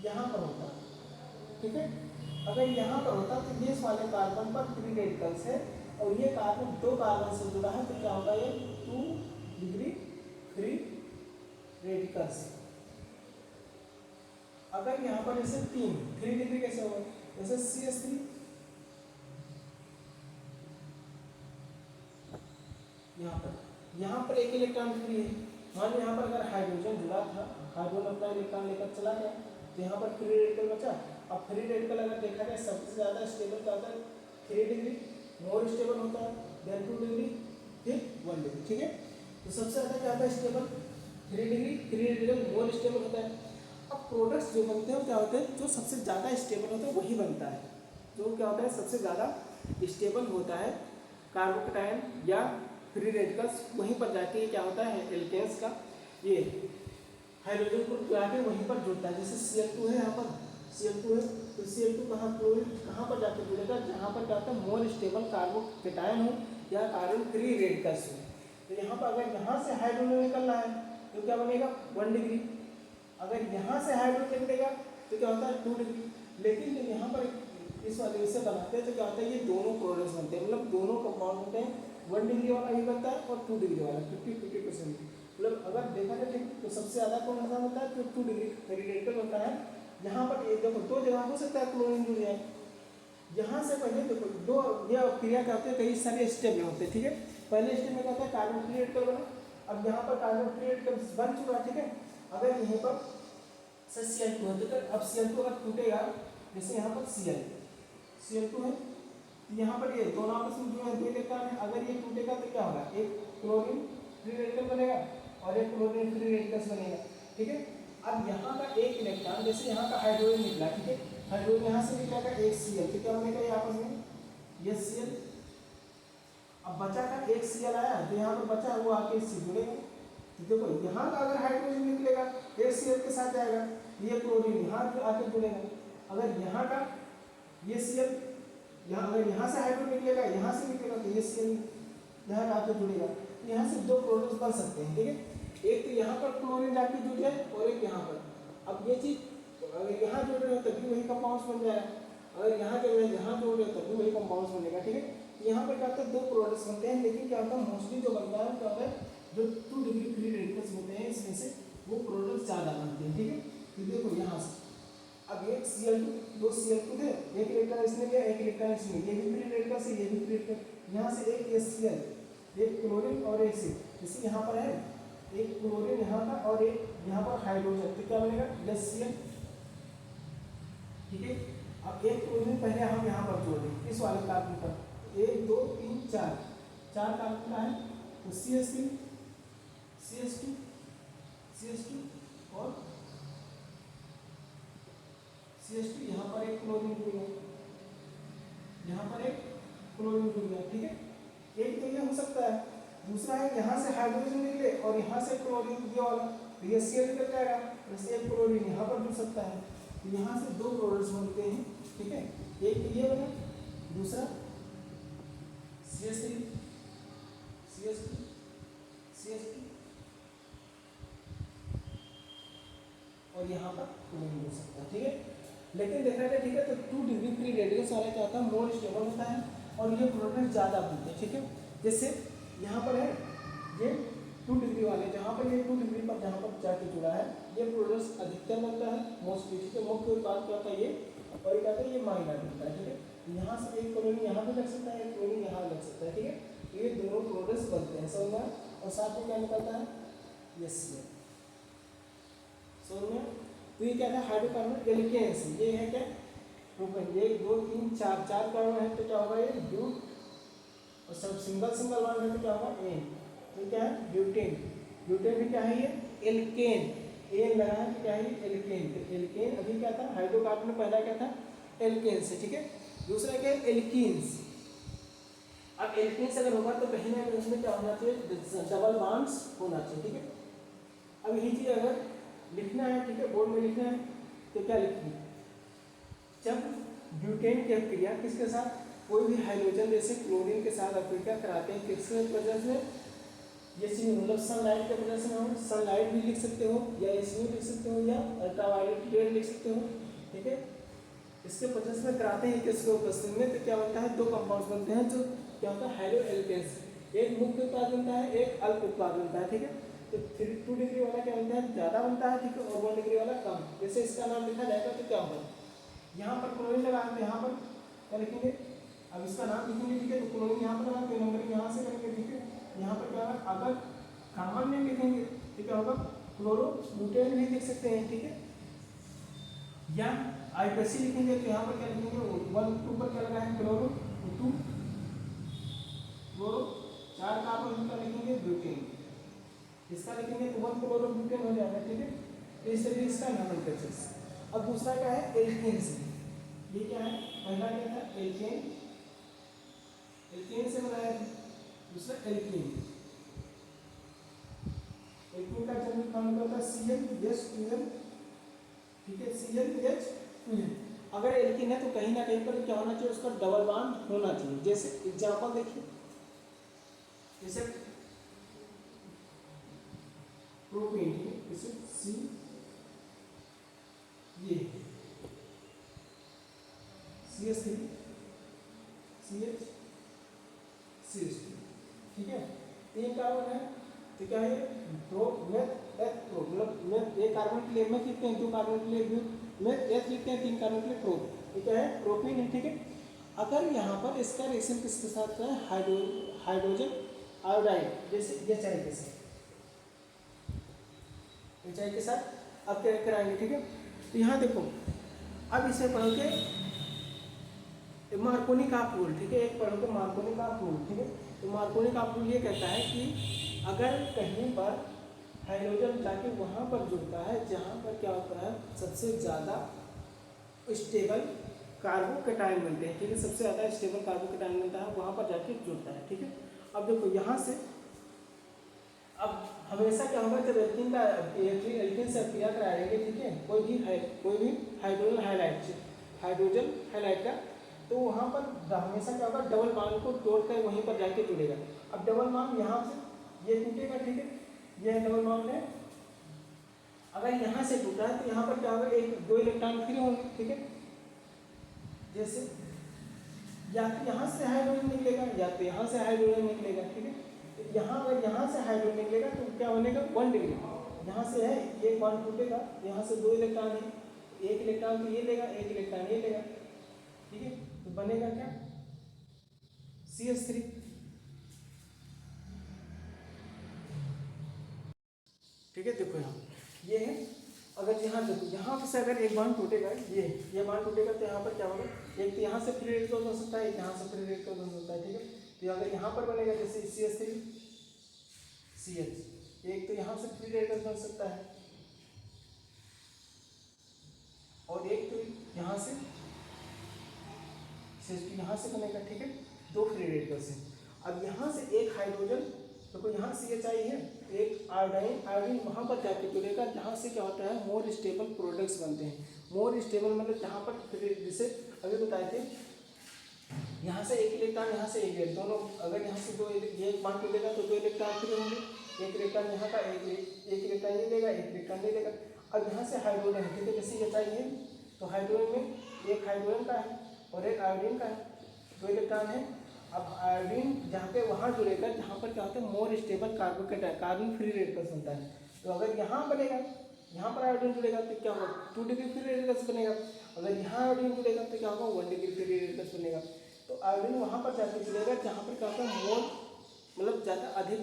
यहाँ पर होता है, ठीक है। अगर यहाँ पर होता तो ये वाले कार्बन पर फ्री रेडिकल्स है, और ये कार्बन 2 कार्बन से जुड़ा है, तो क्या होगा ये 2 डिग्री फ्री रेडिकल्स। अगर यहाँ पर जैसे 3 डिग्री कैसे होगा, जैसे CH3 यहाँ पर एक इलेक्ट्रॉन फ्री है। मान लो यहाँ पर अगर हाइड्रोजन जुड़ा था, हाइड्रोजन अपना इलेक्ट्रॉन लेकर चला गया, तो यहाँ पर फ्री रेडिकल बचा। अब फ्री रेडिकल अगर देखा जाए सबसे ज़्यादा स्टेबल क्या होता है, 3 डिग्री मोर स्टेबल होता है, देन 2 डिग्री, फिर 1 डिग्री। ठीक है, तो सबसे ज़्यादा क्या होता है stable 3 degree, free radical more stable होता है। अब प्रोडक्ट्स जो बनते हैं क्या होते हैं, जो सबसे ज़्यादा स्टेबल होता है वही बनता है। जो क्या होता है सबसे ज़्यादा स्टेबल होता है कार्बोकेटायन या फ्री रेडिकल्स, वहीं पर जाके क्या होता है एल्केन्स का ये हाइड्रोजन को जाके वहीं पर जुड़ता है। जैसे Cl2 है, यहाँ पर Cl2 है, तो Cl2 कहाँ क्लोरीन कहाँ पर जाके जुड़ेगा, जहाँ पर क्या होता है मोर स्टेबल कार्बोकेटायन हो या कार्बन फ्री रेडिकल्स हो। तो यहाँ पर अगर यहाँ से हाइड्रोजन निकल रहा है तो क्या बनेगा 1 डिग्री, अगर यहाँ से हाइड्रोजन निकलेगा तो क्या होता है 2 डिग्री। लेकिन जब यहाँ पर इस वाले से बनाते हैं तो क्या होता है ये दोनों प्रोडक्ट्स बनते हैं, मतलब दोनों कंपाउंड बनते हैं। 1 डिग्री वाला भी बनता है और 2 डिग्री वाला 50-50%। मतलब अगर देखा जाए तो सबसे ज़्यादा कौन सा होता है, तो 2 डिग्री रेडिकल होता है। यहाँ पर एक देखो 2 जगह हो सकता है क्लोरीन जुड़ जाए। यहाँ से पहले देखो 2 ये क्रिया क्या होते हैं, कई सारे स्टेप में होते हैं। ठीक है, पहले स्टेप में क्या होता है कार्बन फ्री रेडिकल बना। अब यहाँ पर कार्बन फ्री रेडिकल बन चुका। ठीक है, अगर यहीं पर Cl2 है तो अब Cl2 अगर टूटेगा, जैसे यहाँ पर Cl2 है, यहाँ पर ये दोनों आपस में जुड़े 2 इलेक्ट्रॉन है। अगर ये टूटेगा तो क्या होगा, एक क्लोरीन फ्री रेडिकल बनेगा और एक क्लोरीन फ्री रेडिकल्स बनेगा। ठीक है, अब यहाँ का एक इलेक्ट्रॉन, जैसे यहाँ का हाइड्रोजन निकला, ठीक है, हाइड्रोजन यहाँ से निकलेगा एक Cl, तो क्या बनेगा ये आपस में ये Cl। अब बचा का एक Cl आया, तो यहाँ पर बचा वो आके इससे जुड़ेगा। तो देखो यहाँ का अगर हाइड्रोजन निकलेगा एक Cl के साथ जाएगा, ये क्लोरीन यहाँ आके जुड़ेगा। अगर यहाँ का ये Cl यहाँ, अगर यहाँ से हाइड्रोजन निकलेगा यहाँ से निकलेगा, तो ये Cl यहाँ आके जुड़ेगा। यहाँ से 2 प्रोडक्ट्स बन सकते हैं। ठीक है, एक तो यहाँ पर क्लोरीन जाके जुड़ जाए और एक यहाँ पर। अब ये चीज़ अगर यहाँ जुड़ रहे हो तभी वही कंपाउंड्स बन जाएगा, अगर यहाँ के यहाँ जोड़ रहे हो तभी वही कंपाउंड्स बनेगा। ठीक है, यहाँ पर क्या होता है 2 प्रोडक्ट्स बनते हैं, लेकिन क्या होता है मोस्टली जो बनता है क्या होता है जो 2 डिग्री फ्री रेडिकल्स होते हैं इसमें से वो प्रोडक्ट्स ज़्यादा बनते हैं। ठीक है, तो देखो यहाँ से अब एक Cl2 2 Cl2 थे, एक इलेक्ट्रॉन इसने लिया एक इलेक्ट्रॉन इसने, ये भी फ्री रेडिकल से ये भी फ्री रेडिकल। यहाँ से एक Cl, एक क्लोरीन और एक C, जैसे यहाँ पर है एक क्लोरीन यहाँ का और एक यहाँ पर हाइड्रोजन, तो क्या बनेगा Cl। ठीक है, अब एक क्लोरीन पहले हम यहाँ पर जोड़ दें इस वाले कार्बन पर, 1 2 3 4 कार्बन का है, तो CH3 CH2 CH2 और CH2, यहाँ पर एक क्लोरीन जुड़ गया, यहाँ पर एक क्लोरीन जुड़ गया। ठीक है, एक तो ये हो सकता है, दूसरा है यहाँ से हाइड्रोजन निकले और यहाँ से क्लोरीन ये वाला, तो ये Cl निकल जाएगा, जैसे एक क्लोरीन यहाँ पर जुड़ सकता है, तो यहाँ से 2 प्रोडक्ट्स बनते हैं। ठीक है, एक तो ये बना, दूसरा CH3 CH2 CH2 और यहाँ पर क्लोरीन जुड़ सकता है। ठीक है, लेकिन देखा जाए ठीक है तो 2 डिग्री फ्री रेडिकल्स वाला क्या होता है मोर स्टेबल होता है और ये प्रोडक्ट ज़्यादा बनते हैं। ठीक है, जैसे यहाँ पर है ये 2 डिग्री वाले, जहाँ पर ये 2 डिग्री पर जहाँ पर जाके जुड़ा है ये प्रोडक्ट अधिकतर बनता है मोस्टली। ठीक है, मुख्य उत्पाद क्या होता है ये, और ये क्या होता है ये माइनर बनता है। ठीक है, यहाँ से एक क्लोरीन यहाँ भी लग सकता है, एक क्लोरीन यहाँ लग सकता है। ठीक है, तो ये दोनों प्रोडक्ट्स बनते हैं समझ में, और साथ में क्या निकलता है ये Cl समझ में। तो ये क्या था हाइड्रोकार्बन एल्केन्स, ये है क्या प्रोपेन, 1 2 3 4 कार्बन है, तो क्या होगा ये ब्यूट, और सब सिंगल बॉन्ड है तो क्या होगा एन, तो क्या है ब्यूटेन। ब्यूटेन भी क्या है ये एल्केन, एन लगा है तो क्या है ये एल्केन। तो एल्केन अभी क्या था हाइड्रोकार्बन में पहला क्या था एल्केन्स है। ठीक है, दूसरा क्या है एल्कीन्स। अब एल्कीन्स अगर होगा तो कहीं ना कहीं उसमें क्या होना चाहिए डबल बॉन्ड्स होना चाहिए। ठीक है, अब यही चीज़ अगर लिखना है, ठीक है बोर्ड में लिखना है तो क्या लिखेंगे, जब ब्यूटेन की अभिक्रिया किसके साथ कोई भी हाइड्रोजन जैसे क्लोरीन के साथ अभिक्रिया कराते हैं किसके वजह से, ये चीज मतलब सनलाइट के वजह से हो, सनलाइट भी लिख सकते हो या इसमें लिख सकते हो या अल्ट्रावायलेट रेड लिख सकते हो। ठीक है, इसके वजह से कराते हैं किसके उपस्थिति में, तो क्या बनता है 2 कंपाउंड्स बनते हैं जो क्या होता है हाइड्रो एल्केन्स, एक मुख्य उत्पाद बनता है, एक अल्प उत्पाद बनता है, ठीक है। तो 2 डिग्री वाला क्या बनता है, ज़्यादा बनता है, ठीक है, और 1 डिग्री वाला कम। जैसे इसका नाम लिखा जाएगा तो क्या होगा, यहाँ पर क्लोरीन लगा तो यहाँ पर क्या लिखेंगे, अब इसका नाम लिखेंगे, ठीक है, तो क्लोरीन यहाँ पर लगा, नंबर यहाँ से करेंगे, ठीक है। यहाँ पर क्या होगा, अगर कॉमन नेम लिखेंगे तो क्या होगा, क्लोरोब्यूटेन भी लिख सकते हैं, ठीक है। या आईपीसी लिखेंगे तो यहाँ पर क्या लिखेंगे, 1 2 पर क्या लगा है, क्लोरो 2 क्लोरो 4 कार्बन का लिखेंगे ब्यूटेन, इसका लिखेंगे तो 1 क्लोरोब्यूटेन हो जाएगा, ठीक है। तो इस तरीके इसका नोमेनक्लेचर। अब दूसरा क्या है, एल्केन्स। ये क्या है, पहला क्या था एल्केन, एल्केन से बनाया है, दूसरा एल्कीन। एल्कीन का जनरल फॉर्मूला होता है CnH2n, ठीक है, CnH2n। अगर एल्कीन है तो कहीं ना कहीं पर क्या होना चाहिए, उसका डबल बॉन्ड होना चाहिए। जैसे एग्जांपल देखिए, जैसे प्रोपेन, ठीक है, जैसे C ये CH3 CH CH2, ठीक है, 3 कार्बन है, तो क्या है प्रो मेथ एथ प्रो, मतलब मेथ एक कार्बन के लिए मेथ लिखते हैं, 2 कार्बन के लिए मेथ एथ लिखते हैं, 3 कार्बन के लिए प्रो, ये क्या है प्रोपीन है, ठीक है। अगर यहाँ पर इसका रिएक्शन किसके साथ है, हाइड्रोजन आयोडाइड, जैसे HI के साथ, HI के साथ अब क्या कराएंगे, ठीक है। तो यहाँ देखो, अब इसे पढ़ोगे मार्कोनी का रूल, ठीक है, एक पढ़ोगे मार्कोनी का रूल, ठीक है। तो मार्कोनी का रूल ये कहता है कि अगर कहीं पर हाइड्रोजन जाके वहाँ पर जुड़ता है जहाँ पर क्या होता है, सबसे ज़्यादा स्टेबल कार्बोकेटाइन बनते हैं, ठीक है, सबसे ज़्यादा स्टेबल कार्बोकेटाइन बनता है, वहाँ पर जाके जुड़ता है, ठीक है। अब देखो यहाँ से, अब हमेशा क्या होगा, जब एल्कीन का एल्कीन से क्रिया कराएंगे, ठीक है, कोई भी हाइड्रोजन हाइलाइट का, तो वहाँ पर हमेशा क्या होगा, डबल बॉन्ड को तोड़कर वहीं पर जाके जुड़ेगा। अब डबल बॉन्ड यहाँ से ये टूटेगा, ठीक है, यह डबल बॉन्ड है। अगर यहाँ से टूटा है तो यहाँ पर क्या होगा, 2 इलेक्ट्रॉन फ्री होंगे, ठीक है। जैसे या तो यहाँ से हाइड्रोजन निकलेगा या तो यहाँ से हाइड्रोजन निकलेगा, ठीक है। तो यहाँ अगर यहाँ से हाइड्रोजन निकलेगा तो क्या बनेगा, 1 डिग्री, यहाँ से है एक बॉन्ड टूटेगा, यहाँ से 2 इलेक्ट्रॉन है, 1 इलेक्ट्रॉन तो ये लेगा, 1 इलेक्ट्रॉन ये लेगा, ठीक है। तो बनेगा क्या, CH3, ठीक है। देखो यहाँ ये है, अगर यहाँ देखो यहाँ से अगर एक बॉन्ड टूटेगा, ये बॉन्ड टूटेगा तो यहाँ पर क्या होगा, एक तो यहाँ से फ्री रेडिकल बन सकता है, एक यहाँ से फ्री रेडिकल बन सकता है, ठीक है। तो अगर यहाँ पर बनेगा जैसे CH3 CH, एक तो यहाँ से फ्री रेडिकल बन सकता है और एक तो यहाँ से CH2 यहाँ से बनेगा, ठीक है, 2 फ्री रेडिकल से। अब यहाँ से एक हाइड्रोजन, देखो यहाँ CHI है, एक आयोडीन वहाँ पर जाके जुड़ेगा, जहाँ से क्या होता है, मोर स्टेबल प्रोडक्ट्स बनते हैं। मोर स्टेबल मतलब जहाँ पर, जैसे अभी बताए थे, यहाँ से एक इलेक्ट्रॉन, यहाँ से एक, दोनों अगर यहाँ से 2 ये एक बॉन्ड टूटेगा तो 2 इलेक्ट्रॉन फ्री होंगे, एक इलेक्ट्रॉन यहाँ का, एक इलेक्ट्रॉन ये लेगा, एक इलेक्ट्रॉन ये लेगा। अब यहाँ से हाइड्रोजन है, ठीक है, जैसे HI है, तो हाइड्रोजन में एक हाइड्रोजन का है और एक आयोडीन का है, 2 इलेक्ट्रॉन है। अब आयोडीन जहाँ पे वहाँ जुड़ेगा जहाँ पर क्या होता है, more stable carbocation, carbon free radicals बनता है। तो अगर यहाँ बनेगा, यहाँ पर आयोडीन जुड़ेगा तो क्या होगा, 2 डिग्री फ्री रेडिकल्स बनेगा। अगर यहाँ आयोडीन जुड़ेगा तो क्या होगा, 1 डिग्री फ्री रेडिकल्स बनेगा। तो आयोडीन वहाँ पर जाके जुड़ेगा जहाँ पर क्या होता है, मोर मतलब ज़्यादा अधिक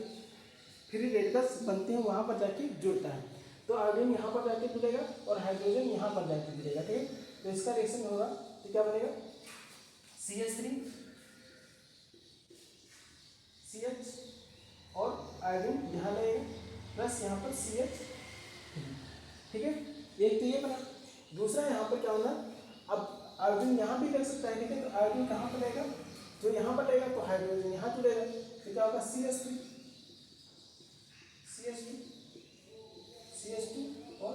फ्री रेडिकल्स बनते हैं, वहाँ पर जाके जुड़ता है। तो आयोडीन यहाँ पर जाके जुड़ेगा और हाइड्रोजन यहाँ पर जाके जुड़ेगा, ठीक है। तो इसका रिएक्शन होगा तो क्या बनेगा, CH3 CH और आयोडीन यहाँ लगेगा प्लस यहाँ पर CH, ठीक है। एक तो ये बना, दूसरा यहाँ पर क्या होना, अब आयोडीन यहाँ भी लग सकता है, ठीक है। तो आयोडीन कहाँ पर रहेगा, जो यहाँ पर रहेगा तो हाइड्रोजन यहाँ जुड़ेगा, तो क्या होगा, CH3 CH2 और,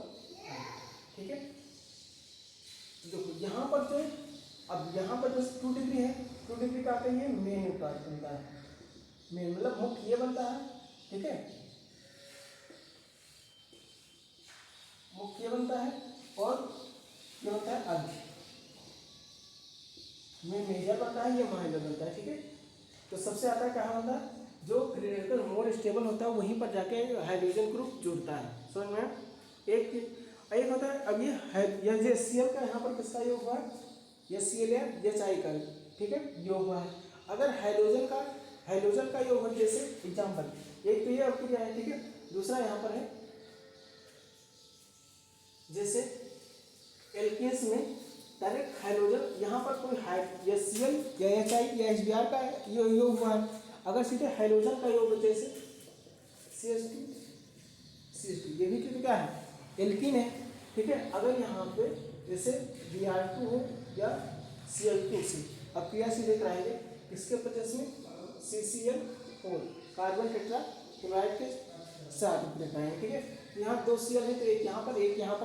ठीक है। तो देखो यहाँ पर जो, अब यहाँ पर जो 2 डिग्री है, 2 डिग्री का आता है मेन उत्पाद बनता है, मेन मतलब मुख्य ये बनता है, ठीक है, मुख्य ये बनता है और ये बनता है अर्ध, में मेजर बनता है, ये माइनर बनता है, ठीक है। तो सबसे आता कहाँ होता है, जो फ्री रेडिकल मोर स्टेबल होता है वहीं पर जाके हाइड्रोजन ग्रुप जुड़ता है, समझ में। एक होता है, अब ये जो Cl का यहाँ पर किसका योग हुआ है, ये Cl या HI का, ठीक है, योग हुआ है। अगर हाइड्रोजन का योग हो, जैसे एग्जाम्पल, एक तो ये अभिक्रिया है, ठीक है, दूसरा यहाँ पर है जैसे एल्केन्स में डायरेक्ट हाइड्रोजन, यहाँ पर कोई या Cl या HI या HBr का योग हुआ है। अगर सीधे हाइड्रोजन का योग जैसे CH2, ये भी क्या है, एल्कीन है, ठीक है। अगर यहाँ पे जैसे Br2 हो या Cl2C, अब क्रिया सीधे कराएंगे किसके प्रोसेस में, CCl4 कार्बन टेट्रा क्लोराइड के साथ कराएंगे, ठीक है। यहाँ 2 Cl है तो एक यहाँ पर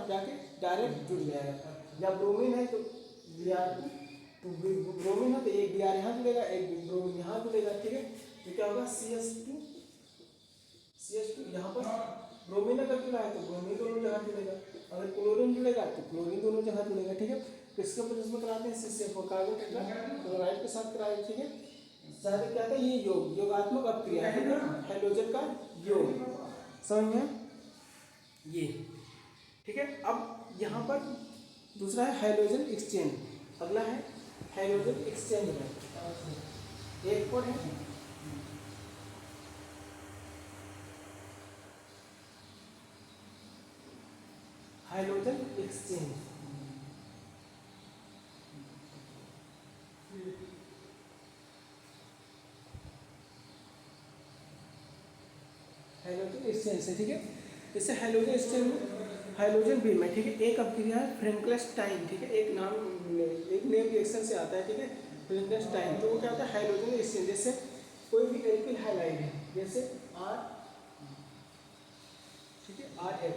जाके डायरेक्ट जुड़ जाएगा, या ब्रोमीन है तो Br2, तो ब्रोमीन है तो एक Br यहाँ जुड़ेगा, एक ब्रोमीन यहाँ जुड़ेगा, ठीक है। तो क्या होगा, CH2 यहाँ पर ब्रोमीन अगर जुड़ा है तो ब्रोमीन दोनों जगह जुड़ेगा, अगर क्लोरीन जुड़ेगा तो क्लोरीन दोनों जगह जुड़ेगा, ठीक है। किसके प्रोसेस में कराते हैं, CCl4 कार्बन टेट्रा क्लोराइड के साथ कराएंगे, ठीक है। साथ क्या था, ये योगात्मक अपक्रिया है, हाइड्रोजन का योग, समझ में ये, ठीक है। अब यहाँ पर दूसरा है हाइड्रोजन एक्सचेंज, अगला है हाइड्रोजन एक्सचेंज में एक कोड है, हाइड्रोजन एक्सचेंज। हाइड्रोजन एक्सचेंज से, ठीक है। इससे हाइड्रोजन एक्सचेंज में हाइड्रोजन बीम में, ठीक है, एक अपक्रिया है फ्रैंकलिस्टाइन, ठीक है, एक नेम रिएक्शन से आता है, ठीक है, फ्रैंकलिस्टाइन। तो वो क्या होता है, हाइड्रोजन एक्सचेंज, जैसे कोई भी एल्किल हाइलाइड है, जैसे R, ठीक है, RX,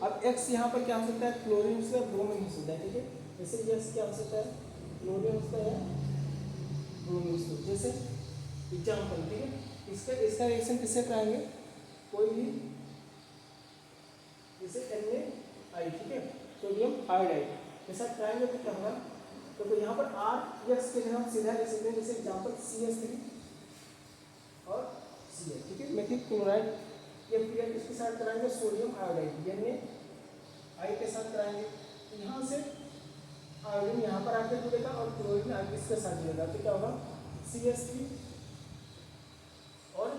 अब X यहाँ पर क्या हो सकता है, क्लोरीन से ब्रोमीन हो सकता है, ठीक है। जैसे X क्या हो सकता है, क्लोरीन हो सकता है, ब्रोमीन हो सकता है, जैसे एग्जाम्पल, ठीक है। इसका रिएक्शन किससे कराएंगे, कोई भी जैसे Na, ठीक है, सोडियम आयोडाइड के साथ कराएंगे तो क्या होगा, तो यहाँ पर RX के जगह सीधा ले सकते हैं, जैसे एग्जाम्पल CH3 और Cl, ठीक है, मेथिल क्लोराइड, ये क्रिया किसके साथ कराएंगे, सोडियम आयोडाइड, Na के साथ कराएंगे, तो यहाँ से आयोडीन यहाँ पर आकर जुड़ेगा और क्लोरीन आगे इसके साथ जुड़ेगा, तो क्या होगा, CH3 और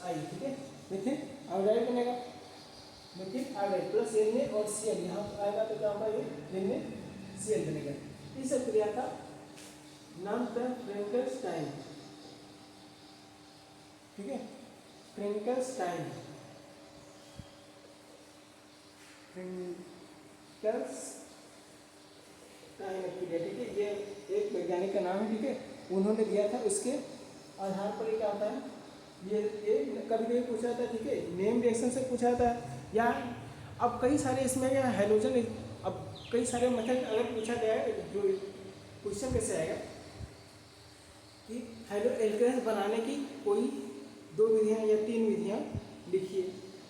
I, ठीक है, मेथिल आयोडाइड बनेगा, मेथिल आयोडाइड प्लस Na और Cl यहाँ पर आएगा तो क्या होगा, ये NaCl बनेगा। इस क्रिया का नाम है फ्रैंकलिस्टाइन, ठीक है, फ्रैंकलिस्टाइन क्रिया, ठीक है, ये एक वैज्ञानिक का नाम है, ठीक है, उन्होंने दिया था, उसके आधार पर ये क्या होता है, ये कभी कभी पूछा जाता है, ठीक है, नेम रिएक्शन से पूछा जाता है, या अब कई सारे इसमें क्या हाइड्रोजन, अब कई सारे मेथड अगर पूछा गया है, जो क्वेश्चन कैसे आएगा कि हाइड्रो एल्केन्स बनाने की कोई 2 विधियाँ या 3 विधियाँ लिखिए,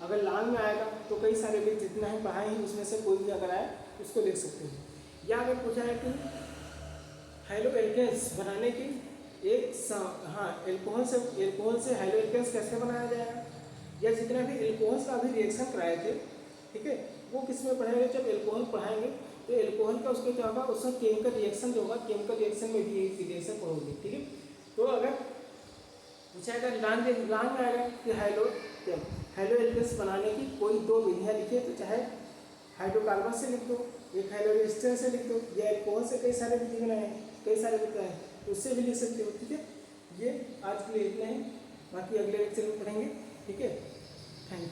अगर लाल में आएगा तो कई सारे भी जितना हम पढ़ाए हैं उसमें से कोई भी अगर आए उसको लिख सकते हैं। या अगर पूछा है कि हाइड्रो एल्केन्स बनाने की एल्कोहल से हाइड्रो एल्केन्स कैसे बनाया जाएगा, या जितना भी एल्कोहल का अभी रिएक्शन कराए थे, ठीक है, वो किस में पढ़ाएंगे, जब एल्कोहल पढ़ाएंगे तो एल्कोहल का उसको क्या होगा, उसका केमिकल रिएक्शन जो होगा, केमिकल रिएक्शन में भी एक रिएक्शन पढ़ोगे, ठीक है। तो अगर पूछा अगर लांग में आएगा कि हाइड्रो एल्केन्स बनाने की कोई 2 विधियाँ लिखिए, तो चाहे हाइड्रोकार्बन से लिख दो, एक हाइड्रो एस्टर से लिख दो, या एल्कोहल से कई सारे विधि बनाए, कई सारे बताए, उससे भी लिख सकते हो, ठीक है। ये आज के लिए इतना ही, बाकी अगले लेक्चर में पढ़ेंगे, ठीक है। Thank you.